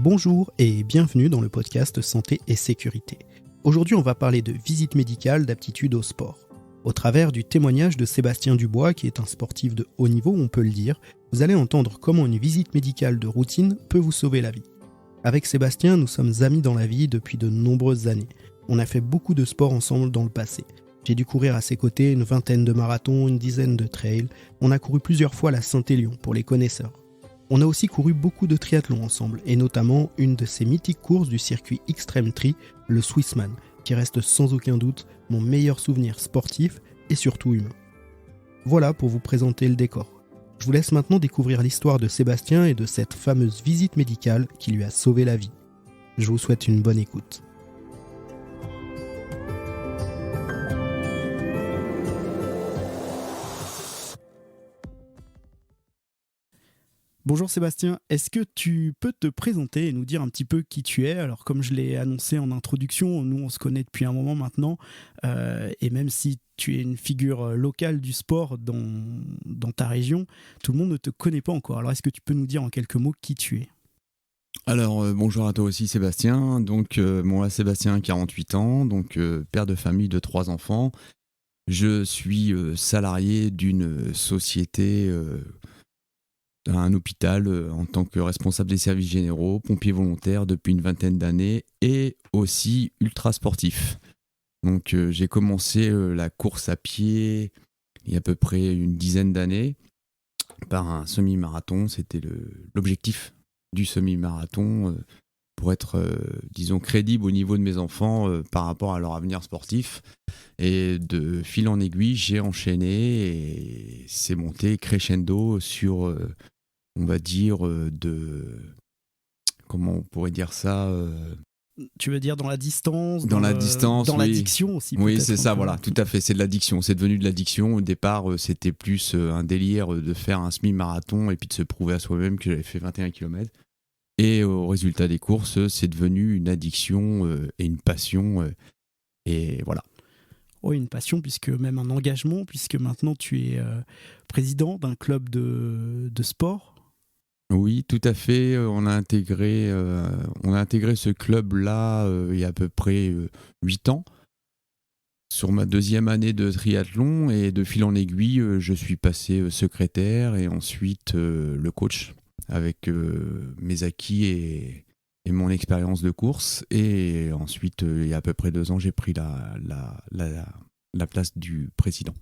Bonjour et bienvenue dans le podcast Santé et Sécurité. Aujourd'hui, on va parler de visite médicale d'aptitude au sport. Au travers du témoignage de Sébastien Dubois, qui est un sportif de haut niveau, on peut le dire, vous allez entendre comment une visite médicale de routine peut vous sauver la vie. Avec Sébastien, nous sommes amis dans la vie depuis de nombreuses années. On a fait beaucoup de sport ensemble dans le passé. J'ai dû courir à ses côtés une vingtaine de marathons, une dizaine de trails. On a couru plusieurs fois la Saint-Élion pour les connaisseurs. On a aussi couru beaucoup de triathlons ensemble, et notamment une de ces mythiques courses du circuit Extreme Tri, le Swissman, qui reste sans aucun doute mon meilleur souvenir sportif et surtout humain. Voilà pour vous présenter le décor. Je vous laisse maintenant découvrir l'histoire de Sébastien et de cette fameuse visite médicale qui lui a sauvé la vie. Je vous souhaite une bonne écoute. Bonjour Sébastien, est-ce que tu peux te présenter et nous dire un petit peu qui tu es ? Alors comme je l'ai annoncé en introduction, nous on se connaît depuis un moment maintenant, et même si tu es une figure locale du sport dans ta région, tout le monde ne te connaît pas encore. Alors est-ce que tu peux nous dire en quelques mots qui tu es ? Alors bonjour à toi aussi Sébastien, donc moi Sébastien 48 ans, donc père de famille de 3 enfants. Je suis salarié d'une société, un hôpital en tant que responsable des services généraux, pompier volontaire depuis une vingtaine d'années et aussi ultra sportif. Donc j'ai commencé la course à pied il y a à peu près une dizaine d'années par un semi-marathon. C'était l'objectif du semi-marathon pour être, disons, crédible au niveau de mes enfants par rapport à leur avenir sportif. Et de fil en aiguille, j'ai enchaîné et c'est monté crescendo sur, on va dire, comment on pourrait dire ça Tu veux dire dans la distance, dans la distance, dans oui. l'addiction aussi. Oui, c'est ça, voilà, tout à fait, c'est de l'addiction, c'est devenu de l'addiction. Au départ, c'était plus un délire de faire un semi-marathon et puis de se prouver à soi-même que j'avais fait 21 km. Et au résultat des courses, c'est devenu une addiction et une passion, et voilà. Oui, une passion, puisque même un engagement, puisque maintenant tu es président d'un club de sport. Oui, tout à fait. On a intégré ce club-là il y a à peu près 8 ans. Sur ma deuxième année de triathlon, et de fil en aiguille, je suis passé secrétaire et ensuite le coach avec mes acquis et mon expérience de course. Et ensuite, il y a à peu près 2 ans, j'ai pris la place du président.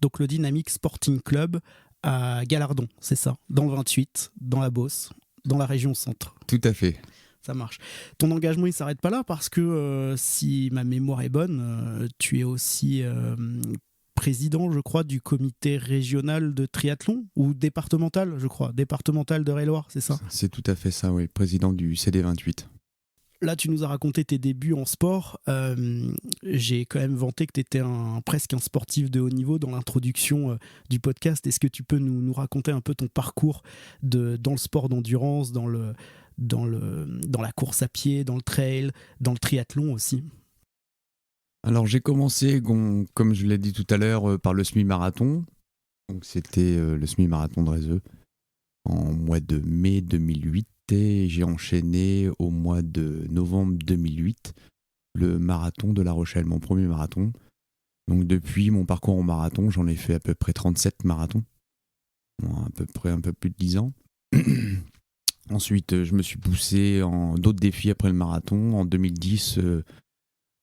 Donc le Dynamic Sporting Club à Galardon, c'est ça, dans le 28, dans la Beauce, dans la région centre. Tout à fait. Ça marche. Ton engagement, il ne s'arrête pas là parce que si ma mémoire est bonne, tu es aussi président, je crois, du comité régional de triathlon ou départemental, je crois, départemental de Eure-et-Loir, c'est ça ? C'est tout à fait ça, oui, président du CD28. Là, tu nous as raconté tes débuts en sport. J'ai quand même vanté que tu étais presque un sportif de haut niveau dans l'introduction du podcast. Est-ce que tu peux nous raconter un peu ton parcours dans le sport d'endurance, dans la course à pied, dans le trail, dans le triathlon aussi ? Alors j'ai commencé, comme je l'ai dit tout à l'heure, par le semi-marathon. Donc c'était le semi-marathon de Rézeux en mois de mai 2008. Et j'ai enchaîné au mois de novembre 2008 le marathon de La Rochelle, mon premier marathon. Donc depuis mon parcours en marathon, j'en ai fait à peu près 37 marathons, à peu près un peu plus de 10 ans. Ensuite, je me suis poussé en d'autres défis après le marathon. En 2010,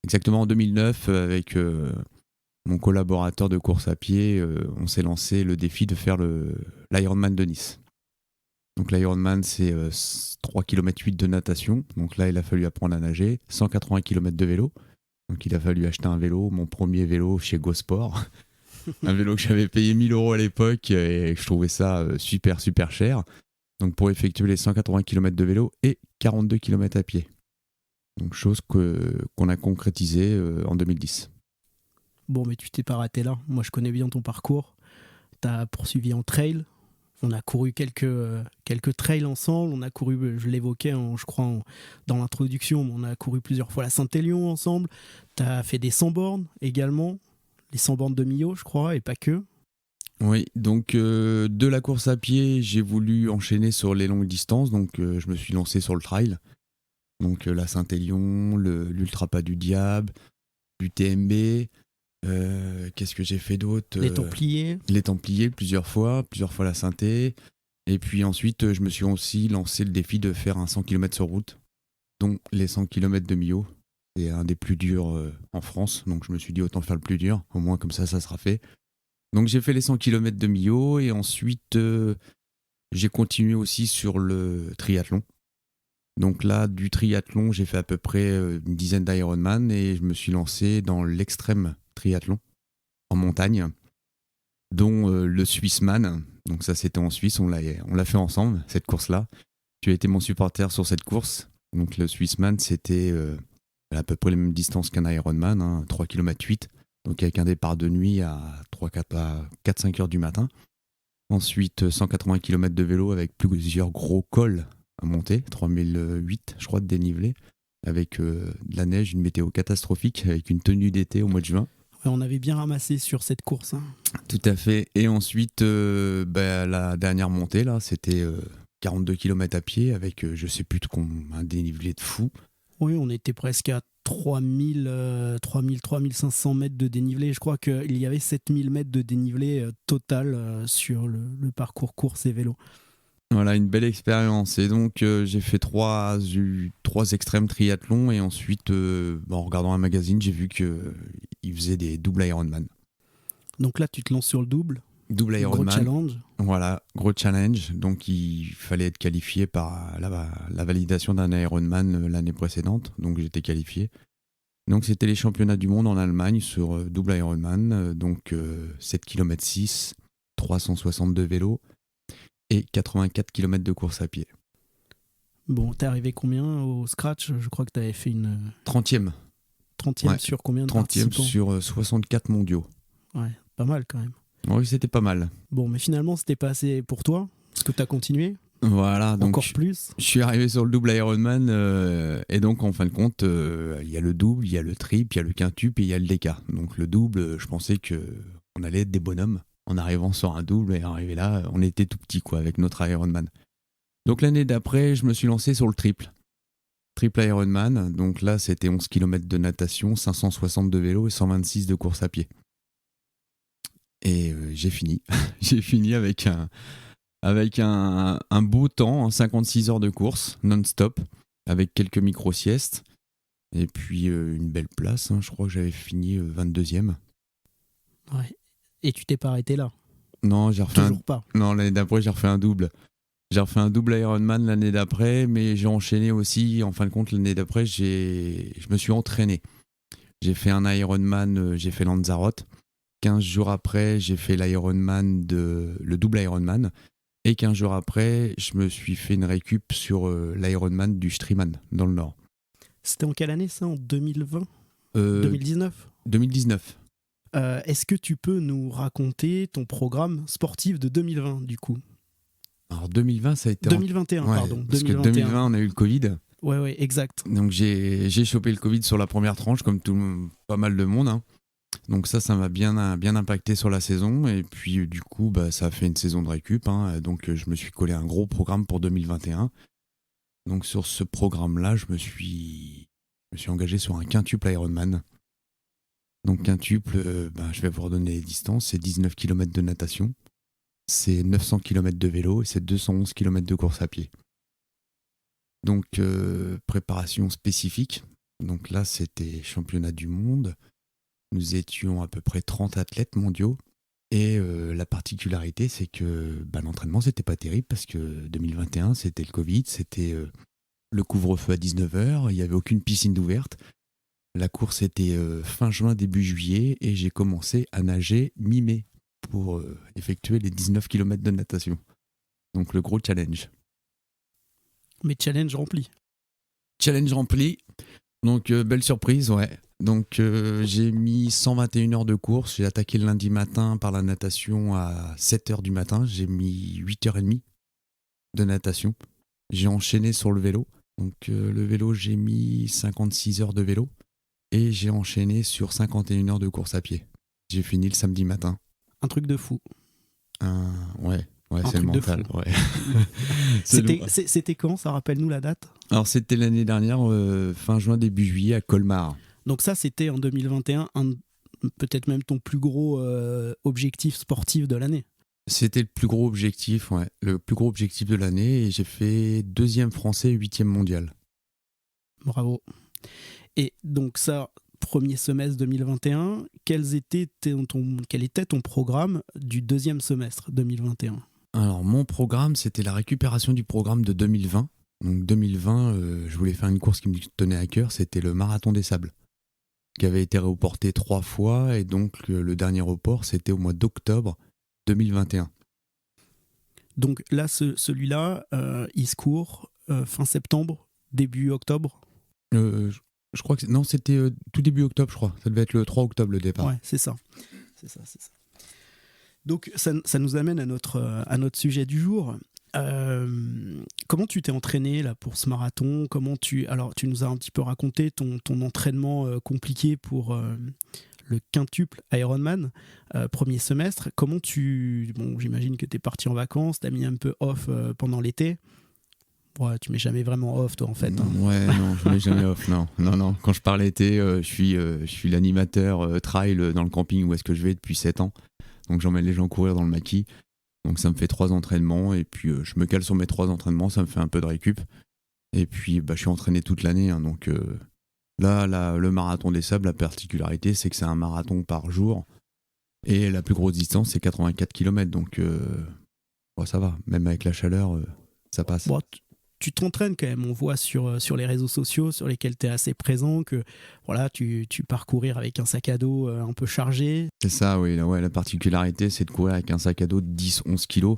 exactement en 2009, avec mon collaborateur de course à pied, on s'est lancé le défi de faire l'Ironman de Nice. Donc l'Ironman, c'est 3 km 8 de natation. Donc là, il a fallu apprendre à nager. 180 km de vélo. Donc il a fallu acheter un vélo, mon premier vélo chez GoSport. Un vélo que j'avais payé 1 000 € à l'époque et je trouvais ça super, super cher. Donc pour effectuer les 180 km de vélo et 42 km à pied. Donc chose qu'on a concrétisée en 2010. Bon, mais tu t'es pas raté là. Moi, je connais bien ton parcours. Tu as poursuivi en trail. On a couru quelques trails ensemble. On a couru, je l'évoquais, je crois, dans l'introduction, mais on a couru plusieurs fois la Saint-Élion ensemble. Tu as fait des 100 bornes également. Les 100 bornes de Millau, je crois, et pas que. Oui, donc de la course à pied, j'ai voulu enchaîner sur les longues distances. Donc je me suis lancé sur le trail. Donc la Saint-Élion, l'Ultra Pas du Diable, l'UTMB. Qu'est-ce que j'ai fait d'autre? Les Templiers. Les Templiers plusieurs fois la Synthé. Et puis ensuite, je me suis aussi lancé le défi de faire un 100 km sur route, dont les 100 km de Millau. C'est un des plus durs en France, donc je me suis dit autant faire le plus dur, au moins comme ça sera fait. Donc j'ai fait les 100 km de Millau et ensuite j'ai continué aussi sur le triathlon. Donc là, du triathlon, j'ai fait à peu près une dizaine d'Ironman et je me suis lancé dans l'extrême triathlon en montagne, dont le Swissman. Donc ça, c'était en Suisse, on l'a fait ensemble, cette course-là. Tu as été mon supporter sur cette course. Donc le Swissman, c'était à peu près les mêmes distances qu'un Ironman, 3 km 8, donc avec un départ de nuit à 4-5 heures du matin. Ensuite, 180 km de vélo avec plusieurs gros cols à monter, 3008 je crois de dénivelé, avec de la neige, une météo catastrophique, avec une tenue d'été au mois de juin. Ouais, on avait bien ramassé sur cette course. Tout à fait. Et ensuite, la dernière montée, là, c'était 42 km à pied avec je sais plus un dénivelé de fou. Oui, on était presque à 3500 mètres de dénivelé. Je crois qu'il y avait 7000 mètres de dénivelé total sur le parcours course et vélo. Voilà, une belle expérience. Et donc, j'ai fait trois extrêmes triathlons. Et ensuite, en regardant un magazine, j'ai vu qu'ils faisaient des doubles Ironman. Donc là, tu te lances sur le double. Double Ironman. Gros challenge. Voilà, gros challenge. Donc, il fallait être qualifié par la validation d'un Ironman l'année précédente. Donc, j'étais qualifié. Donc, c'était les championnats du monde en Allemagne sur double Ironman. Donc, 7 km 6, 362 vélos et 84 km de course à pied. Bon, t'es arrivé combien au scratch? Je crois que t'avais fait une... 30e. 30e Ouais, sur combien de 30e participants? sur 64 mondiaux. Ouais, pas mal quand même. Oui, c'était pas mal. Bon, mais finalement, c'était pas assez pour toi? Parce que t'as continué? Voilà, donc encore plus. Je suis arrivé sur le double Ironman et donc en fin de compte, il y a le double, il y a le triple, il y a le quintuple et il y a le DK. Donc le double, je pensais qu'on allait être des bonhommes en arrivant sur un double et arrivé là, on était tout petit quoi avec notre Ironman. Donc l'année d'après, je me suis lancé sur le triple Ironman. Donc là, c'était 11 km de natation, 560 de vélo et 126 de course à pied. Et j'ai fini. J'ai fini avec un beau temps, 56 heures de course non-stop, avec quelques micro-siestes. Et puis une belle place, je crois que j'avais fini 22e. Ouais. Et tu t'es pas arrêté là? Non, j'ai refait Toujours pas. Non, l'année d'après, j'ai refait un double. J'ai refait un double Ironman l'année d'après, mais j'ai enchaîné aussi. En fin de compte, l'année d'après, je me suis entraîné. J'ai fait un Ironman, j'ai fait Lanzarote. 15 jours après, j'ai fait le double Ironman. Et 15 jours après, je me suis fait une récup sur l'Ironman du Striemann, dans le Nord. C'était en quelle année ça? En 2020 2019 2019. Est-ce que tu peux nous raconter ton programme sportif de 2020 du coup? Alors 2020, ça a été... 2021, Ouais, pardon. parce 2021. que 2020, on a eu le Covid. Ouais, exact. Donc j'ai chopé le Covid sur la première tranche, comme pas mal de monde. Donc ça m'a bien impacté sur la saison. Et puis du coup, ça a fait une saison de récup. Donc je me suis collé un gros programme pour 2021. Donc sur ce programme-là, je me suis engagé sur un quintuple Ironman. Donc quintuple, je vais vous redonner les distances. C'est 19 km de natation, c'est 900 km de vélo et c'est 211 km de course à pied. Donc préparation spécifique. Donc là, c'était championnat du monde. Nous étions à peu près 30 athlètes mondiaux. Et la particularité, c'est que l'entraînement, c'était pas terrible parce que 2021, c'était le Covid, c'était le couvre-feu à 19h, il n'y avait aucune piscine d'ouverte. La course était fin juin, début juillet, et j'ai commencé à nager mi-mai pour effectuer les 19 km de natation. Donc le gros challenge. Mais challenge rempli. Challenge rempli. Donc belle surprise, ouais. Donc j'ai mis 121 heures de course. J'ai attaqué le lundi matin par la natation à 7h du matin. J'ai mis 8h30 de natation. J'ai enchaîné sur le vélo. Donc le vélo, j'ai mis 56 heures de vélo. Et j'ai enchaîné sur 51 heures de course à pied. J'ai fini le samedi matin. Un truc de fou. Ouais. Ouais, Un c'est le truc de mental. fou. Ouais. C'est le- C'était quand? Ça rappelle-nous la date? Alors, c'était l'année dernière, fin juin, début juillet, à Colmar. Donc ça, c'était en 2021, peut-être même ton plus gros objectif sportif de l'année. C'était le plus gros objectif, ouais. Le plus gros objectif de l'année. Et j'ai fait 2e français, 8e mondial. Bravo. Et donc ça, premier semestre 2021, quel était ton programme du deuxième semestre 2021? Alors, mon programme, c'était la récupération du programme de 2020. Donc, 2020, je voulais faire une course qui me tenait à cœur. C'était le marathon des sables, qui avait été reporté 3 fois. Et donc, le dernier report, c'était au mois d'octobre 2021. Donc là, celui-là, il se court fin septembre, début octobre. Je crois que non, c'était tout début octobre, je crois. Ça devait être le 3 octobre le départ. Ouais, c'est ça. C'est ça. Donc ça nous amène à notre sujet du jour. Comment tu t'es entraîné là pour ce marathon? Alors tu nous as un petit peu raconté ton entraînement compliqué pour le quintuple Ironman premier semestre. J'imagine que tu es parti en vacances, tu as mis un peu off pendant l'été. Ouais, tu mets jamais vraiment off toi en fait. Hein. Ouais, non, je mets jamais off, non. Quand je pars l'été, je suis l'animateur trail dans le camping où est-ce que je vais depuis 7 ans. Donc j'emmène les gens courir dans le maquis. Donc ça me fait 3 entraînements et puis je me cale sur mes 3 entraînements, ça me fait un peu de récup. Et puis je suis entraîné toute l'année. Hein, donc là, le marathon des sables, la particularité, c'est que c'est un marathon par jour. Et la plus grosse distance, c'est 84 km. Donc ça va. Même avec la chaleur, ça passe. Bon, tu t'entraînes quand même, on voit sur les réseaux sociaux sur lesquels tu es assez présent que voilà, tu pars courir avec un sac à dos un peu chargé. C'est ça, oui. Ouais, la particularité, c'est de courir avec un sac à dos de 10-11 kilos.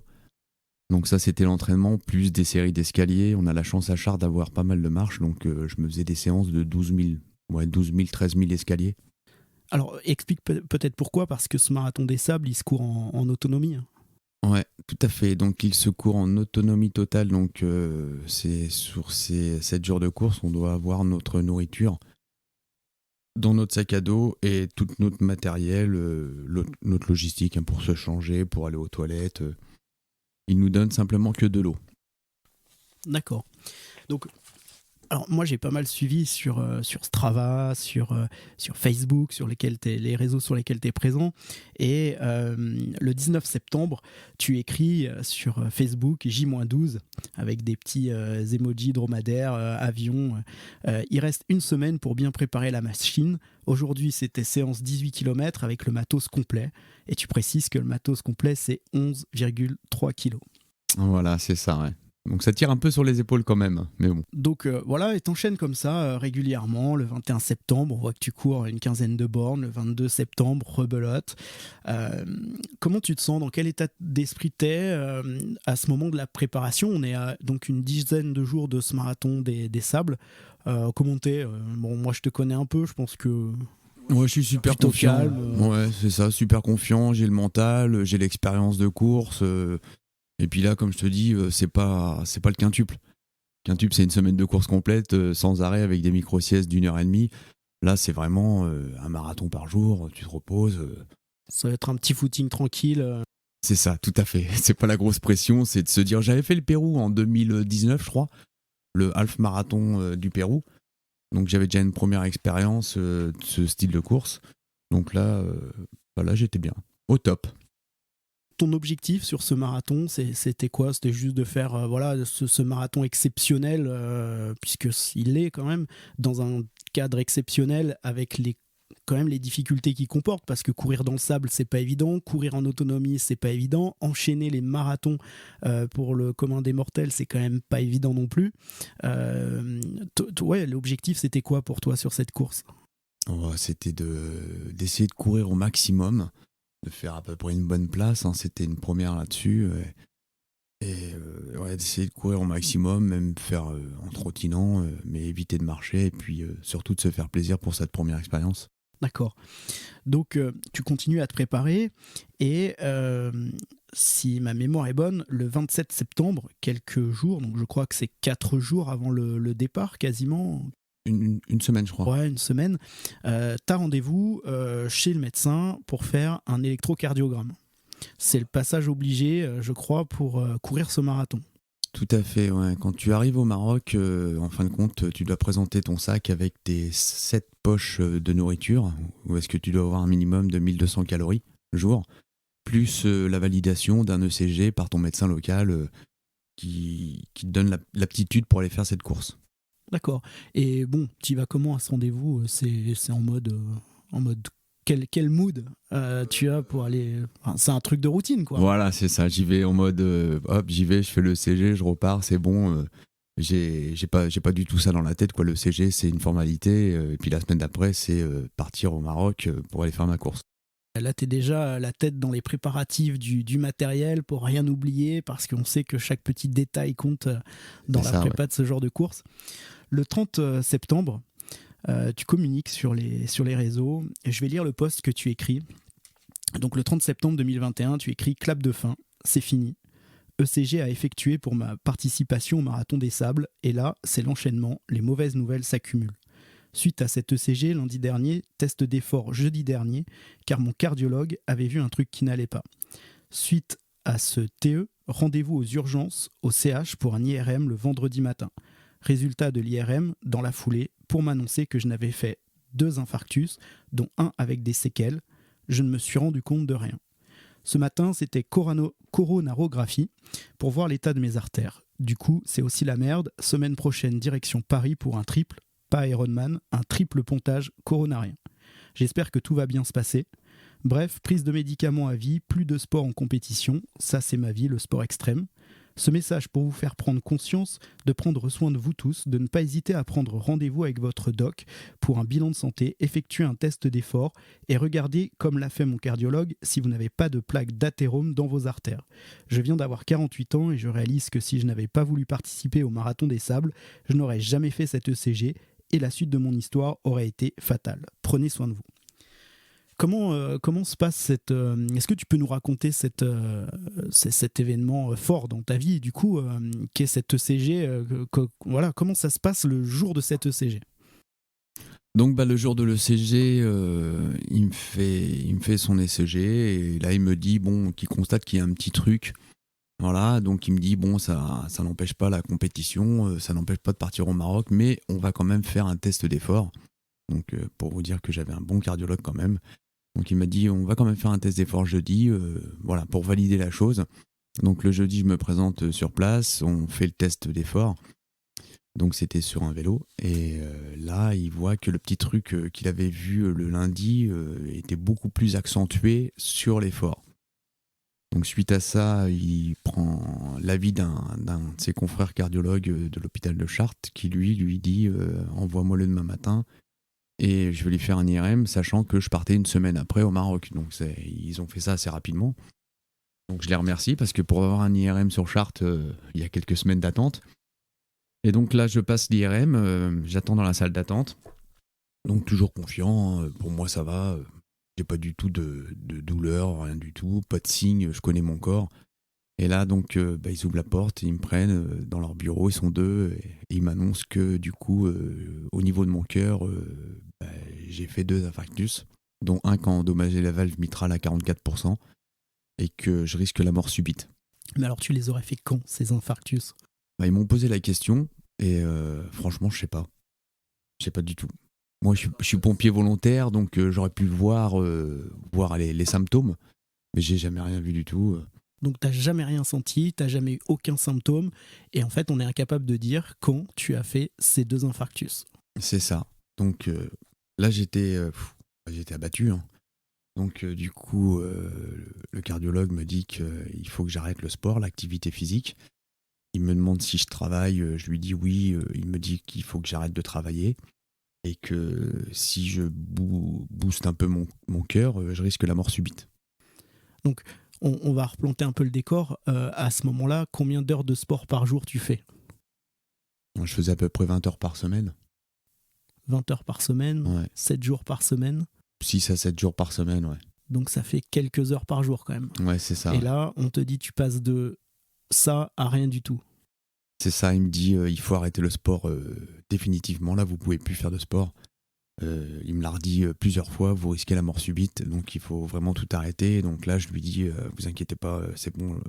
Donc ça, c'était l'entraînement, plus des séries d'escaliers. On a la chance à Chartres d'avoir pas mal de marches, donc je me faisais des séances de 12 000, 13 000 escaliers. Alors explique peut-être pourquoi, parce que ce marathon des sables, il se court en autonomie. Ouais, tout à fait. Donc il se court en autonomie totale. Donc c'est sur ces 7 jours de course, on doit avoir notre nourriture dans notre sac à dos et tout notre matériel, notre logistique hein, pour se changer, pour aller aux toilettes. Il nous donne simplement que de l'eau. D'accord. Donc, alors moi j'ai pas mal suivi sur Strava, sur Facebook, les réseaux sur lesquels tu es présent. Et le 19 septembre, tu écris sur Facebook J-12 avec des petits emojis dromadaires, avions. Il reste une semaine pour bien préparer la machine. Aujourd'hui, c'était séance 18 km avec le matos complet. Et tu précises que le matos complet, c'est 11,3 kg. Voilà, c'est ça, ouais. Donc ça tire un peu sur les épaules quand même, mais bon. Donc voilà, et t'enchaînes comme ça régulièrement. Le 21 septembre, on voit que tu cours une quinzaine de bornes. Le 22 septembre, rebelote. Comment tu te sens? Dans quel état d'esprit t'es à ce moment de la préparation? On est à donc une dizaine de jours de ce marathon des sables. Comment t'es? Bon, moi je te connais un peu, je pense que... Ouais, je suis super plutôt confiant. calme. Ouais, c'est ça, super confiant. J'ai le mental, j'ai l'expérience de course. Et puis là, comme je te dis, c'est pas le quintuple. Quintuple, c'est une semaine de course complète, sans arrêt, avec des micro-siestes d'1h30. Là, c'est vraiment un marathon par jour, tu te reposes. Ça va être un petit footing tranquille. C'est ça, tout à fait. C'est pas la grosse pression, c'est de se dire... J'avais fait le Pérou en 2019, je crois, le half marathon du Pérou. Donc j'avais déjà une première expérience de ce style de course. Donc là, j'étais bien, au top. Ton objectif sur ce marathon, c'était quoi? C'était juste de faire ce marathon exceptionnel, puisqu'il est quand même dans un cadre exceptionnel avec quand même les difficultés qu'il comporte, parce que courir dans le sable, c'est pas évident, courir en autonomie, c'est pas évident, enchaîner les marathons pour le commun des mortels, c'est quand même pas évident non plus. L'objectif, c'était quoi pour toi sur cette course? C'était d'essayer de courir au maximum, de faire à peu près une bonne place, hein. C'était une première là-dessus. D'essayer de courir au maximum, même faire en trottinant, mais éviter de marcher, et puis surtout de se faire plaisir pour cette première expérience. D'accord. Donc, tu continues à te préparer et si ma mémoire est bonne, le 27 septembre, quelques jours, donc je crois que c'est 4 jours avant le départ quasiment. Une semaine, je crois. Ouais, une semaine. T'as rendez-vous chez le médecin pour faire un électrocardiogramme. C'est le passage obligé, je crois, pour courir ce marathon. Tout à fait, ouais. Quand tu arrives au Maroc, en fin de compte, tu dois présenter ton sac avec tes 7 poches de nourriture, où est-ce que tu dois avoir un minimum de 1200 calories le jour, plus la validation d'un ECG par ton médecin local qui te donne l'aptitude pour aller faire cette course. D'accord. Et bon, tu vas comment à ce rendez-vous? C'est en mode quel mood tu as pour aller. Enfin, c'est un truc de routine, quoi. Voilà, c'est ça. J'y vais en mode, hop, j'y vais, je fais le ECG, je repars, c'est bon. J'ai pas du tout ça dans la tête, quoi. Le ECG, c'est une formalité. Et puis la semaine d'après, c'est partir au Maroc pour aller faire ma course. Là, tu es déjà la tête dans les préparatifs du matériel pour rien oublier, parce qu'on sait que chaque petit détail compte dans la prépa de ce genre de course. Le 30 septembre, tu communiques sur les réseaux. Et je vais lire le post que tu écris. Donc le 30 septembre 2021, tu écris « Clap de fin, c'est fini. ECG a effectué pour ma participation au Marathon des Sables. Et là, c'est l'enchaînement. Les mauvaises nouvelles s'accumulent. Suite à cet ECG lundi dernier, test d'effort jeudi dernier, car mon cardiologue avait vu un truc qui n'allait pas. Suite à ce TE, rendez-vous aux urgences, au CH pour un IRM le vendredi matin. Résultat de l'IRM, dans la foulée, pour m'annoncer que je n'avais fait 2 infarctus, dont un avec des séquelles. Je ne me suis rendu compte de rien. Ce matin, c'était coronarographie pour voir l'état de mes artères. Du coup, c'est aussi la merde. Semaine prochaine, direction Paris pour un triple, pas Ironman, un triple pontage coronarien. J'espère que tout va bien se passer. Bref, prise de médicaments à vie, plus de sport en compétition, ça c'est ma vie, le sport extrême. Ce message pour vous faire prendre conscience, de prendre soin de vous tous, de ne pas hésiter à prendre rendez-vous avec votre doc pour un bilan de santé, effectuer un test d'effort et regardez, comme l'a fait mon cardiologue, si vous n'avez pas de plaque d'athérome dans vos artères. Je viens d'avoir 48 ans et je réalise que si je n'avais pas voulu participer au Marathon des Sables, je n'aurais jamais fait cet ECG et la suite de mon histoire aurait été fatale. Prenez soin de vous. Comment se passe cette... est-ce que tu peux nous raconter cet événement fort dans ta vie, du coup, qu'est cet ECG voilà, comment ça se passe le jour de cet ECG? Donc le jour de l'ECG, il me fait son ECG et là il me dit qu'il constate qu'il y a un petit truc. Voilà, donc il me dit ça n'empêche pas la compétition, ça n'empêche pas de partir au Maroc, mais on va quand même faire un test d'effort. Donc pour vous dire que j'avais un bon cardiologue quand même. Donc il m'a dit on va quand même faire un test d'effort jeudi, voilà, pour valider la chose. Donc le jeudi je me présente sur place, on fait le test d'effort. Donc c'était sur un vélo et là il voit que le petit truc qu'il avait vu le lundi était beaucoup plus accentué sur l'effort. Donc suite à ça, il prend l'avis d'un de ses confrères cardiologues de l'hôpital de Chartres qui lui dit envoie-moi le demain matin et je vais lui faire un IRM sachant que je partais une semaine après au Maroc. Donc ils ont fait ça assez rapidement. Donc je les remercie parce que pour avoir un IRM sur Chartres, il y a quelques semaines d'attente. Et donc là je passe l'IRM, j'attends dans la salle d'attente. Donc toujours confiant, pour moi ça va. J'ai pas du tout de douleur, rien du tout, pas de signe, je connais mon corps. Et là, donc, ils ouvrent la porte, ils me prennent dans leur bureau, ils sont 2, et ils m'annoncent que du coup, au niveau de mon cœur, j'ai fait 2 infarctus, dont un qui a endommagé la valve mitrale à 44%, et que je risque la mort subite. Mais alors, tu les aurais fait quand, ces infarctus? Ils m'ont posé la question, et franchement, je sais pas. Je sais pas du tout. Moi, je suis pompier volontaire, donc j'aurais pu voir les symptômes, mais j'ai jamais rien vu du tout. Donc t'as jamais rien senti, t'as jamais eu aucun symptôme, et en fait on est incapable de dire quand tu as fait ces 2 infarctus. C'est ça. Donc là j'étais abattu. Hein. Donc du coup le cardiologue me dit qu'il faut que j'arrête le sport, l'activité physique. Il me demande si je travaille, je lui dis oui. Il me dit qu'il faut que j'arrête de travailler et que si je booste un peu mon cœur, je risque la mort subite. Donc on va replanter un peu le décor. À ce moment-là, combien d'heures de sport par jour tu fais? Je faisais à peu près 20 heures par semaine. 20 heures par semaine, ouais. 7 jours par semaine? 6 à 7 jours par semaine, ouais. Donc ça fait quelques heures par jour quand même. Ouais, c'est ça. Et là, on te dit tu passes de ça à rien du tout. C'est ça, il me dit il faut arrêter le sport définitivement. Là, vous pouvez plus faire de sport. Il me l'a redit plusieurs fois, vous risquez la mort subite, donc il faut vraiment tout arrêter. Donc là, je lui dis, vous inquiétez pas, c'est bon.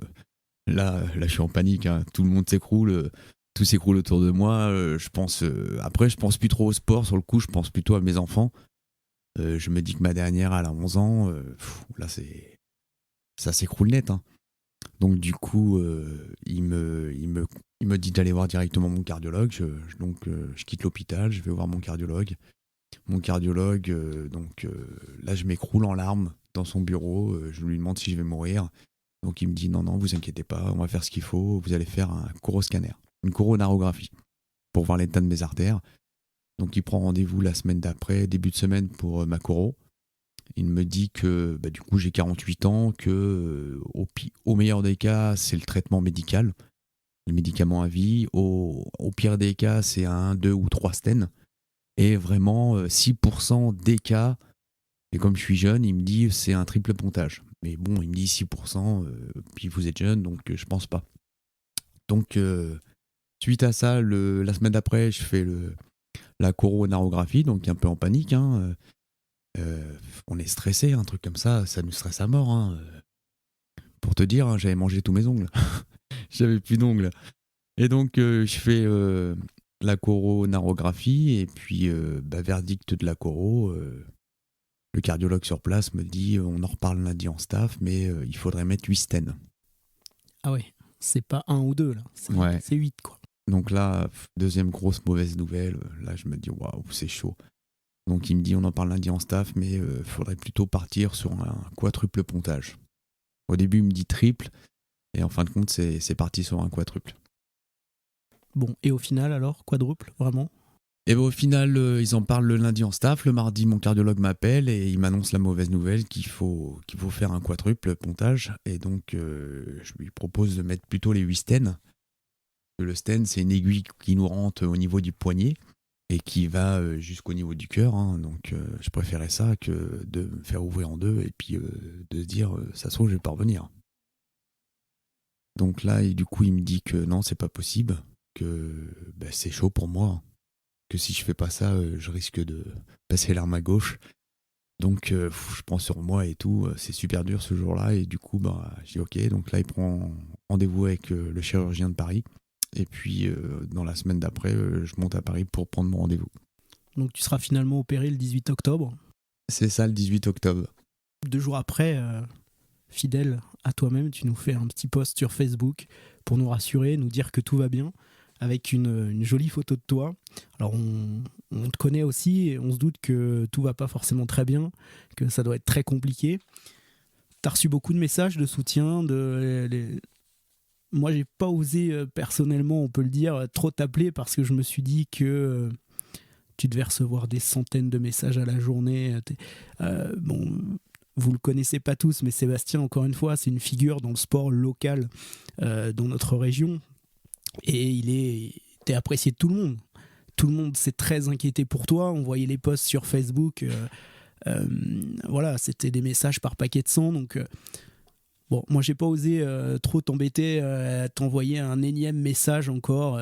Là, je suis en panique, hein. Tout le monde s'écroule, tout s'écroule autour de moi. Après, je pense plus trop au sport. Sur le coup, je pense plutôt à mes enfants. Je me dis que ma dernière, elle a 11 ans. Là, ça s'écroule net, hein. Donc du coup, il me dit d'aller voir directement mon cardiologue. Je quitte l'hôpital, je vais voir mon cardiologue. Mon cardiologue, là, je m'écroule en larmes dans son bureau. Je lui demande si je vais mourir. Donc il me dit non, vous inquiétez pas, on va faire ce qu'il faut. Vous allez faire un coroscanner, une coronarographie, pour voir l'état de mes artères. Donc il prend rendez-vous la semaine d'après, début de semaine, pour ma coro. Il me dit que du coup j'ai 48 ans, que au meilleur des cas, c'est le traitement médical, les médicaments à vie. Au pire des cas, c'est 1, 2 ou 3 stents. Et vraiment, 6% des cas, et comme je suis jeune, il me dit c'est un triple pontage. Mais bon, il me dit 6%, puis vous êtes jeune, donc je pense pas. Donc, suite à ça, la semaine d'après, je fais la coronarographie, donc un peu en panique, hein. On est stressé, un truc comme ça nous stresse à mort, hein. Pour te dire, hein, j'avais mangé tous mes ongles. J'avais plus d'ongles. Et donc, je fais la coronarographie, et puis, verdict de la coro. Le cardiologue sur place me dit on en reparle lundi en staff, mais il faudrait mettre 8 stents. Ah ouais, c'est pas 1 ou 2 là, c'est 8 quoi. Donc là, deuxième grosse mauvaise nouvelle, là je me dis waouh, c'est chaud. Donc il me dit on en parle lundi en staff, mais il faudrait plutôt partir sur un quadruple pontage. Au début il me dit triple, et en fin de compte c'est parti sur un quadruple. Bon, et au final alors, quadruple, vraiment ? Et au final, ils en parlent le lundi en staff. Le mardi, mon cardiologue m'appelle et il m'annonce la mauvaise nouvelle qu'il faut faire un quadruple pontage. Et donc, je lui propose de mettre plutôt les 8 stents. Le stent, c'est une aiguille qui nous rentre au niveau du poignet et qui va jusqu'au niveau du cœur, hein. Donc, je préférais ça que de me faire ouvrir en deux et puis de se dire, ça se trouve, je vais pas revenir. Donc là, et du coup, il me dit que non, c'est pas possible, que c'est chaud pour moi, que si je fais pas ça, je risque de passer l'arme à gauche. Donc je prends sur moi et tout, c'est super dur ce jour-là. Et du coup, je dis ok. Donc là, il prend rendez-vous avec le chirurgien de Paris. Et puis dans la semaine d'après, je monte à Paris pour prendre mon rendez-vous. Donc tu seras finalement opéré le 18 octobre. C'est ça, le 18 octobre. 2 jours après, fidèle à toi-même, tu nous fais un petit post sur Facebook pour nous rassurer, nous dire que tout va bien, avec une jolie photo de toi. Alors on te connaît aussi et on se doute que tout va pas forcément très bien, que ça doit être très compliqué. T'as reçu beaucoup de messages de soutien, Moi j'ai pas osé personnellement, on peut le dire, trop t'appeler parce que je me suis dit que tu devais recevoir des centaines de messages à la journée. Bon, vous le connaissez pas tous, mais Sébastien, encore une fois, c'est une figure dans le sport local dans notre région. Et t'es apprécié de tout le monde. Tout le monde s'est très inquiété pour toi. On voyait les posts sur Facebook. Voilà, c'était des messages par paquet de 100. Donc, bon, moi, j'ai pas osé trop t'embêter, t'envoyer un énième message encore.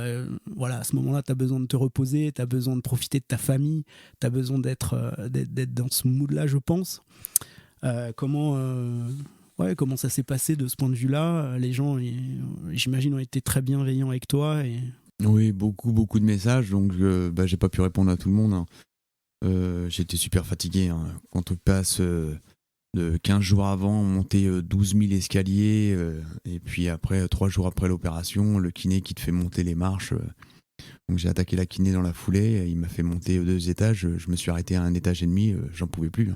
Voilà, à ce moment-là, t'as besoin de te reposer, t'as besoin de profiter de ta famille, t'as besoin d'être dans ce mood-là, je pense. Comment ça s'est passé de ce point de vue-là ? Les gens, j'imagine, ont été très bienveillants avec toi. Oui, beaucoup de messages, donc j'ai pas pu répondre à tout le monde, hein. J'étais super fatigué, hein. Quand on passe de 15 jours avant, monter 12 000 escaliers, et puis après, 3 jours après l'opération, le kiné qui te fait monter les marches. Donc j'ai attaqué la kiné dans la foulée, il m'a fait monter 2 étages, je me suis arrêté à 1 étage et demi, j'en pouvais plus.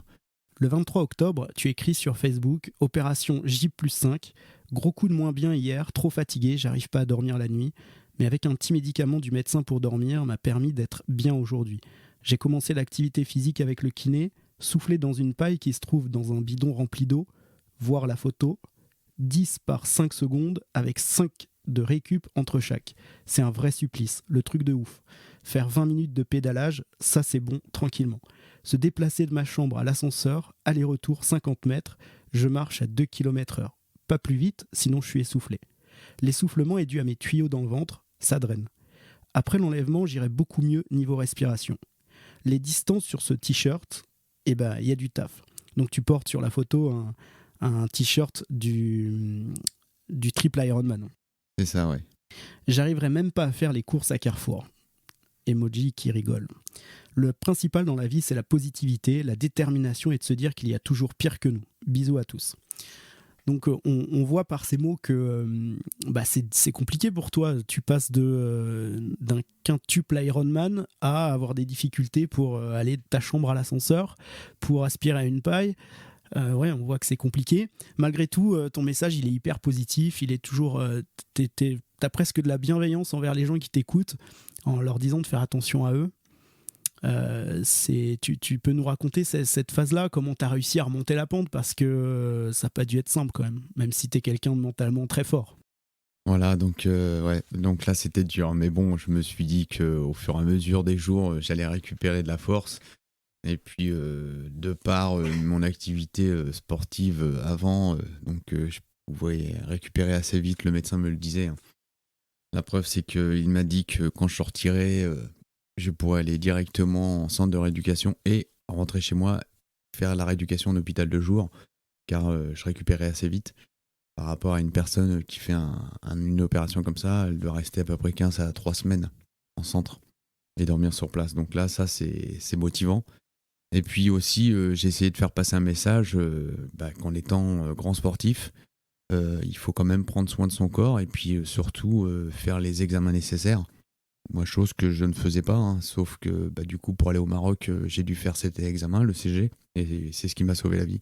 Le 23 octobre, tu écris sur Facebook « Opération J+5, gros coup de moins bien hier, trop fatigué, j'arrive pas à dormir la nuit, mais avec un petit médicament du médecin pour dormir m'a permis d'être bien aujourd'hui. J'ai commencé l'activité physique avec le kiné, souffler dans une paille qui se trouve dans un bidon rempli d'eau, voir la photo, 10 par 5 secondes avec 5 de récup entre chaque. C'est un vrai supplice, le truc de ouf. Faire 20 minutes de pédalage, ça c'est bon, tranquillement. Se déplacer de ma chambre à l'ascenseur, aller-retour 50 mètres, je marche à 2 km/h. Pas plus vite, sinon je suis essoufflé. L'essoufflement est dû à mes tuyaux dans le ventre, ça draine. Après l'enlèvement, j'irai beaucoup mieux niveau respiration. les distances sur ce t-shirt, il y a du taf. Donc tu portes sur la photo un t-shirt du triple Ironman. C'est ça, ouais. J'arriverai même pas à faire les courses à Carrefour. Emoji qui rigole. Le principal dans la vie, c'est la positivité, la détermination et de se dire qu'il y a toujours pire que nous. Bisous à tous. Donc on voit par ces mots que c'est compliqué pour toi. Tu passes d'un quintuple Ironman à avoir des difficultés pour aller de ta chambre à l'ascenseur, pour aspirer à une paille. On voit que c'est compliqué. Malgré tout, ton message, il est hyper positif. Il est toujours... t'as presque de la bienveillance envers les gens qui t'écoutent en leur disant de faire attention à eux. Tu peux nous raconter cette phase-là, comment tu as réussi à remonter la pente, parce que ça n'a pas dû être simple quand même si tu es quelqu'un de mentalement très fort. Voilà, donc là c'était dur, mais bon, je me suis dit qu'au fur et à mesure des jours, j'allais récupérer de la force. Et puis, de par mon activité sportive avant, je pouvais récupérer assez vite, le médecin me le disait. Hein. La preuve, c'est qu'il m'a dit que quand je sortirais, je pourrais aller directement en centre de rééducation et rentrer chez moi, faire la rééducation en hôpital de jour, car je récupérais assez vite. Par rapport à une personne qui fait une opération comme ça, elle doit rester à peu près 15 à 3 semaines en centre et dormir sur place. Donc là, ça, c'est motivant. Et puis aussi, j'ai essayé de faire passer un message qu'en étant grand sportif, il faut quand même prendre soin de son corps et puis surtout faire les examens nécessaires. Moi, chose que je ne faisais pas, hein, sauf que du coup, pour aller au Maroc, j'ai dû faire cet examen, le CG, et c'est ce qui m'a sauvé la vie.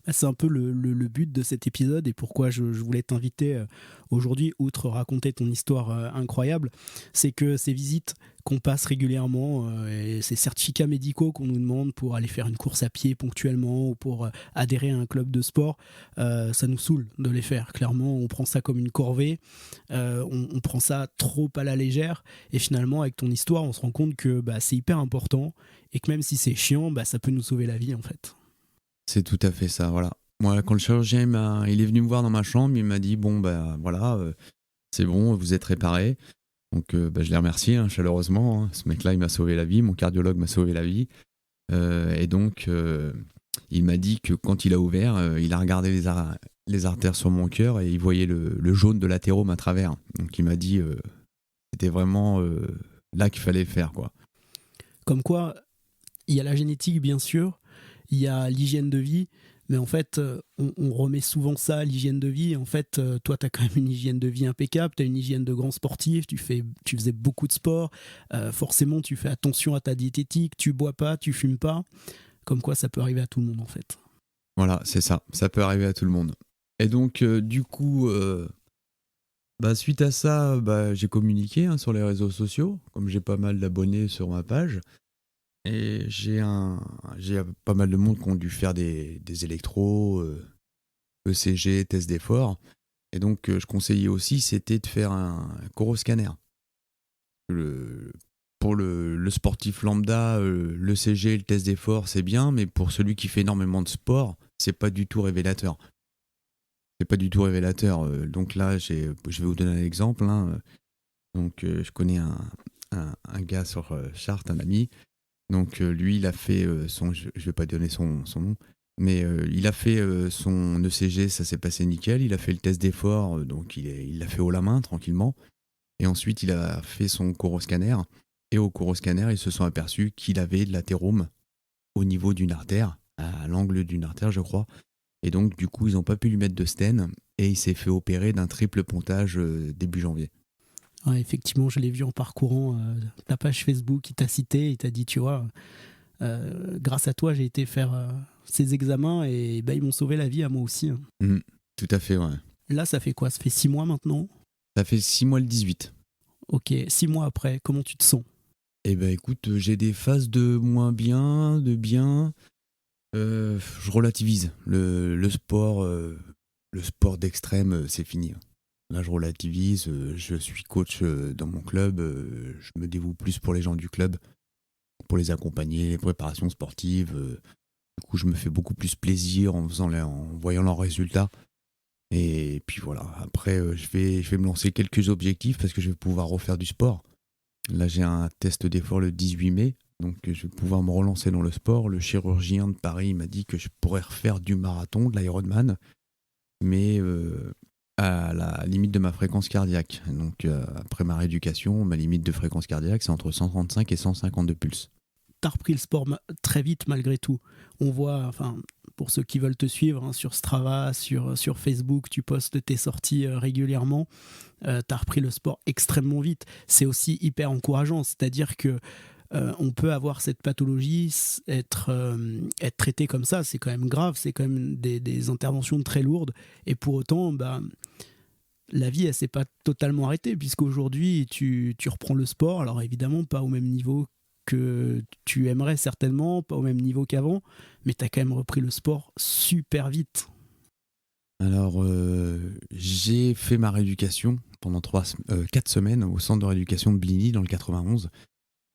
C'est un peu le but de cet épisode et pourquoi je voulais t'inviter aujourd'hui, outre raconter ton histoire incroyable, c'est que ces visites qu'on passe régulièrement et ces certificats médicaux qu'on nous demande pour aller faire une course à pied ponctuellement ou pour adhérer à un club de sport, ça nous saoule de les faire. Clairement, on prend ça comme une corvée, on prend ça trop à la légère et finalement, avec ton histoire, on se rend compte que c'est hyper important et que même si c'est chiant, ça peut nous sauver la vie en fait. C'est tout à fait ça, voilà. Moi, quand le chirurgien il est venu me voir dans ma chambre, il m'a dit c'est bon, vous êtes réparé. Donc je l'ai remercié chaleureusement. Hein. Ce mec-là, il m'a sauvé la vie, mon cardiologue m'a sauvé la vie. Et donc, il m'a dit que quand il a ouvert, il a regardé les artères sur mon cœur et il voyait le jaune de l'athérome à travers. Donc il m'a dit c'était vraiment là qu'il fallait faire, quoi. Comme quoi, il y a la génétique, bien sûr. Il y a l'hygiène de vie, mais en fait, on remet souvent ça à l'hygiène de vie. En fait, toi, tu as quand même une hygiène de vie impeccable, tu as une hygiène de grand sportif, tu faisais beaucoup de sport, forcément, tu fais attention à ta diététique, tu bois pas, tu fumes pas. Comme quoi, ça peut arriver à tout le monde, en fait. Voilà, c'est ça, ça peut arriver à tout le monde. Et donc, du coup, suite à ça, j'ai communiqué sur les réseaux sociaux, comme j'ai pas mal d'abonnés sur ma page. Et j'ai pas mal de monde qui ont dû faire des électros, ECG, tests d'effort. Et donc, je conseillais aussi, c'était de faire un coroscanner. Pour le sportif lambda, l'ECG, le test d'effort, c'est bien, mais pour celui qui fait énormément de sport, c'est pas du tout révélateur. C'est pas du tout révélateur. Donc là, je vais vous donner un exemple. Hein. Donc, je connais un gars sur Chartres, un ami. Donc lui, il a fait je vais pas donner son nom, mais il a fait son ECG, ça s'est passé nickel. Il a fait le test d'effort, donc il l'a fait haut la main, tranquillement. Et ensuite, il a fait son coroscanner. Et au coroscanner, ils se sont aperçus qu'il avait de l'athérome au niveau d'une artère, à l'angle d'une artère, je crois. Et donc, du coup, ils n'ont pas pu lui mettre de stent. Et il s'est fait opérer d'un triple pontage début janvier. Ouais, effectivement, je l'ai vu en parcourant ta page Facebook, il t'a cité, il t'a dit, tu vois, grâce à toi, j'ai été faire ces examens et ils m'ont sauvé la vie à moi aussi. Hein. Tout à fait, ouais. Là, ça fait quoi? Ça fait 6 mois maintenant? Ça fait 6 mois le 18. Ok, 6 mois après, comment tu te sens? Eh ben écoute, j'ai des phases de moins bien, de bien. Je relativise. Le sport d'extrême, c'est fini. Là, je relativise, je suis coach dans mon club, je me dévoue plus pour les gens du club, pour les accompagner, les préparations sportives. Du coup, je me fais beaucoup plus plaisir en voyant leurs résultats. Et puis voilà, après, je vais me lancer quelques objectifs parce que je vais pouvoir refaire du sport. Là, j'ai un test d'effort le 18 mai, Donc je vais pouvoir me relancer dans le sport. Le chirurgien de Paris m'a dit que je pourrais refaire du marathon, de l'Ironman, mais à la limite de ma fréquence cardiaque. Donc après ma rééducation, ma limite de fréquence cardiaque, c'est entre 135 et 150 de pulse. T'as repris le sport très vite malgré tout. On voit, enfin, pour ceux qui veulent te suivre, hein, sur Strava, sur Facebook, tu postes tes sorties régulièrement. T'as repris le sport extrêmement vite. C'est aussi hyper encourageant, c'est-à-dire que on peut avoir cette pathologie, être traité comme ça, c'est quand même grave, c'est quand même des interventions très lourdes. Et pour autant, la vie, elle s'est pas totalement arrêtée, puisqu'aujourd'hui, tu reprends le sport. Alors évidemment, pas au même niveau que tu aimerais certainement, pas au même niveau qu'avant, mais tu as quand même repris le sport super vite. Alors, j'ai fait ma rééducation pendant 4 semaines au centre de rééducation de Bligny dans le 91.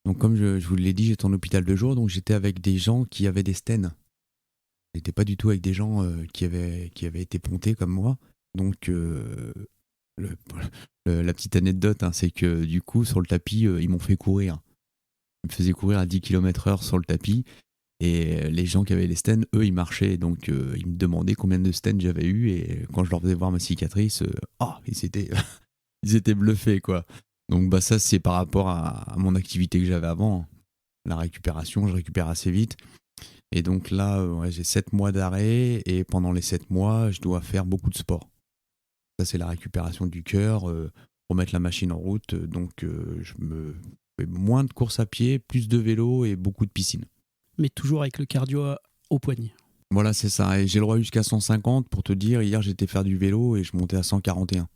Donc comme je vous l'ai dit, j'étais en hôpital de jour, donc j'étais avec des gens qui avaient des stents. J'étais pas du tout avec des gens qui avaient été pontés comme moi. Donc le- la petite anecdote, hein, c'est que du coup sur le tapis, ils m'ont fait courir. Ils me faisaient courir à 10 km/h sur le tapis. Et les gens qui avaient les stents, eux, ils marchaient. Donc ils me demandaient combien de stents j'avais eu. Et quand je leur faisais voir ma cicatrice, ils étaient bluffés, quoi. Donc bah ça, c'est par rapport à mon activité que j'avais avant. La récupération, je récupère assez vite. Et donc là, j'ai 7 mois d'arrêt. Et pendant les 7 mois, je dois faire beaucoup de sport. Ça, c'est la récupération du cœur, remettre la machine en route. Donc je me fais moins de courses à pied, plus de vélo et beaucoup de piscine. Mais toujours avec le cardio au poignet. Voilà, c'est ça. Et j'ai le droit jusqu'à 150. Pour te dire, hier, j'étais faire du vélo et je montais à 141.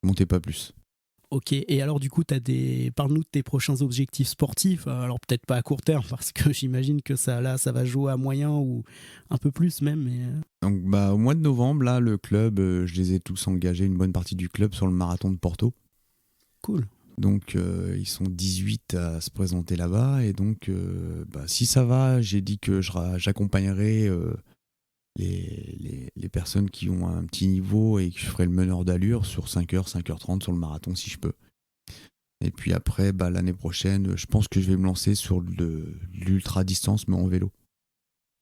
Je montais pas plus. Ok, et alors du coup, parle-nous de tes prochains objectifs sportifs. Alors peut-être pas à court terme, parce que j'imagine que ça va jouer à moyen ou un peu plus même. Mais... Donc, au mois de novembre, là, le club, je les ai tous engagés, une bonne partie du club, sur le marathon de Porto. Cool. Donc, ils sont 18 à se présenter là-bas. Et donc, si ça va, j'ai dit que j'accompagnerai les personnes qui ont un petit niveau et que je ferai le meneur d'allure sur 5h, 5h30 sur le marathon si je peux. Et puis après, l'année prochaine, je pense que je vais me lancer sur l'ultra-distance, mais en vélo.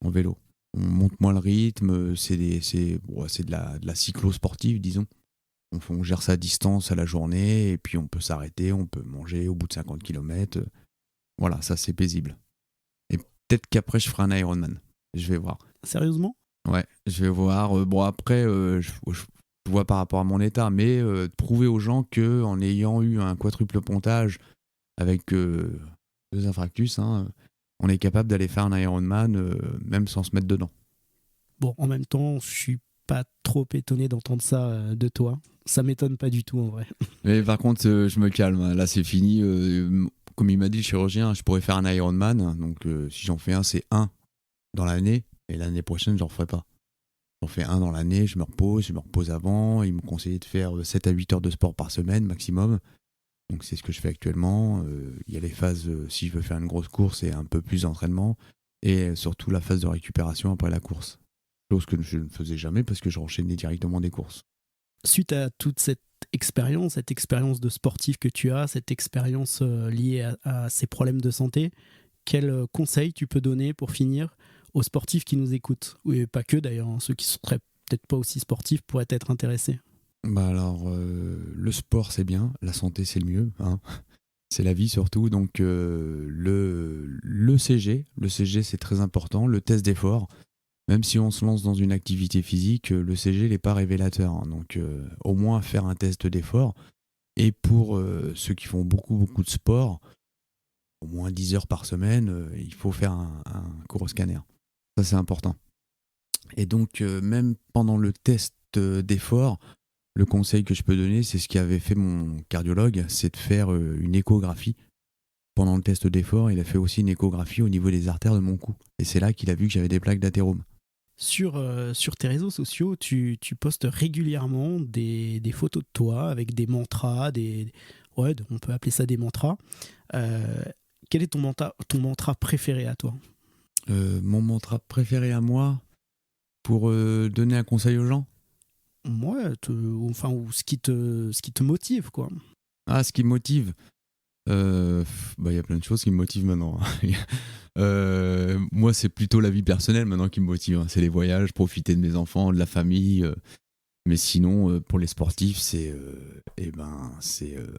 En vélo. On monte moins le rythme, c'est de la cyclo-sportive, disons. On gère sa distance à la journée, et puis on peut s'arrêter, on peut manger au bout de 50 km. Voilà, ça c'est paisible. Et peut-être qu'après, je ferai un Ironman. Je vais voir. Sérieusement ? Ouais, je vais voir. Après, je vois par rapport à mon état, mais prouver aux gens qu'en ayant eu un quadruple pontage avec 2 infarctus, hein, on est capable d'aller faire un Ironman même sans se mettre dedans. Bon, en même temps, je suis pas trop étonné d'entendre ça de toi. Ça m'étonne pas du tout en vrai. Mais par contre, je me calme. Là, c'est fini. Comme il m'a dit le chirurgien, je pourrais faire un Ironman. Donc, si j'en fais un, c'est un dans l'année. Et l'année prochaine, j'en ferai pas. J'en fais un dans l'année, je me repose avant. Il me conseillait de faire 7 à 8 heures de sport par semaine maximum. Donc c'est ce que je fais actuellement. Il y a les phases, si je veux faire une grosse course, et un peu plus d'entraînement. Et surtout la phase de récupération après la course. Chose que je ne faisais jamais parce que je enchaînais directement des courses. Suite à toute cette expérience de sportif que tu as, cette expérience liée à ces problèmes de santé, quel conseil tu peux donner pour finir aux sportifs qui nous écoutent ? Oui, pas que d'ailleurs, hein, ceux qui ne seraient peut-être pas aussi sportifs pourraient être intéressés. Alors, le sport c'est bien, la santé c'est le mieux, hein. C'est la vie surtout. Donc le CG c'est très important, le test d'effort. Même si on se lance dans une activité physique, le CG n'est pas révélateur, hein. Donc au moins faire un test d'effort. Et pour ceux qui font beaucoup de sport, au moins 10 heures par semaine, il faut faire un gros scanner. Ça c'est important. Et donc même pendant le test d'effort, le conseil que je peux donner, c'est ce qu'avait fait mon cardiologue, c'est de faire une échographie. Pendant le test d'effort, il a fait aussi une échographie au niveau des artères de mon cou. Et c'est là qu'il a vu que j'avais des plaques d'athérome. Sur tes réseaux sociaux, tu postes régulièrement des photos de toi avec des mantras, on peut appeler ça des mantras. Quel est ton mantra préféré à toi ? Mon mantra préféré à moi, pour donner un conseil aux gens. Ouais, ou ce qui te motive, quoi. Ah, ce qui me motive. Il y a plein de choses qui me motivent maintenant. Moi, c'est plutôt la vie personnelle maintenant qui me motive, hein. C'est les voyages, profiter de mes enfants, de la famille. Mais sinon, pour les sportifs, c'est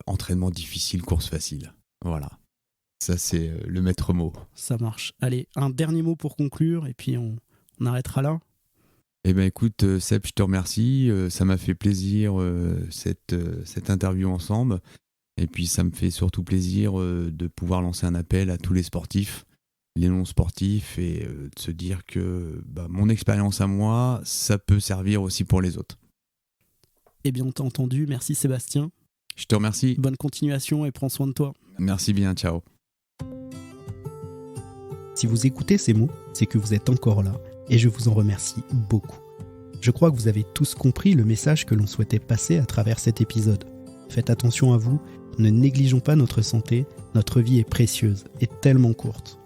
entraînement difficile, course facile. Voilà. Ça, c'est le maître mot. Ça marche. Allez, un dernier mot pour conclure et puis on arrêtera là. Écoute, Seb, je te remercie. Ça m'a fait plaisir cette interview ensemble. Et puis, ça me fait surtout plaisir de pouvoir lancer un appel à tous les sportifs, les non-sportifs, et de se dire que mon expérience à moi, ça peut servir aussi pour les autres. Eh bien, on t'a entendu. Merci Sébastien. Je te remercie. Bonne continuation et prends soin de toi. Merci bien, ciao. Si vous écoutez ces mots, c'est que vous êtes encore là et je vous en remercie beaucoup. Je crois que vous avez tous compris le message que l'on souhaitait passer à travers cet épisode. Faites attention à vous, ne négligeons pas notre santé, notre vie est précieuse et tellement courte.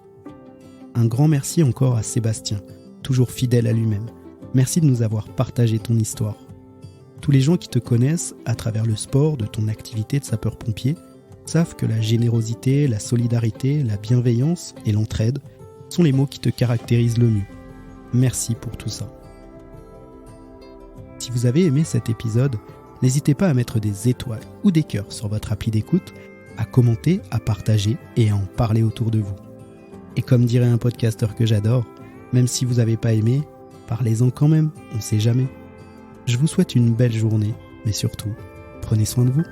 Un grand merci encore à Sébastien, toujours fidèle à lui-même. Merci de nous avoir partagé ton histoire. Tous les gens qui te connaissent à travers le sport de ton activité de sapeur-pompier savent que la générosité, la solidarité, la bienveillance et l'entraide sont les mots qui te caractérisent le mieux. Merci pour tout ça. Si vous avez aimé cet épisode, n'hésitez pas à mettre des étoiles ou des cœurs sur votre appli d'écoute, à commenter, à partager et à en parler autour de vous. Et comme dirait un podcasteur que j'adore, même si vous n'avez pas aimé, parlez-en quand même, on ne sait jamais. Je vous souhaite une belle journée, mais surtout, prenez soin de vous.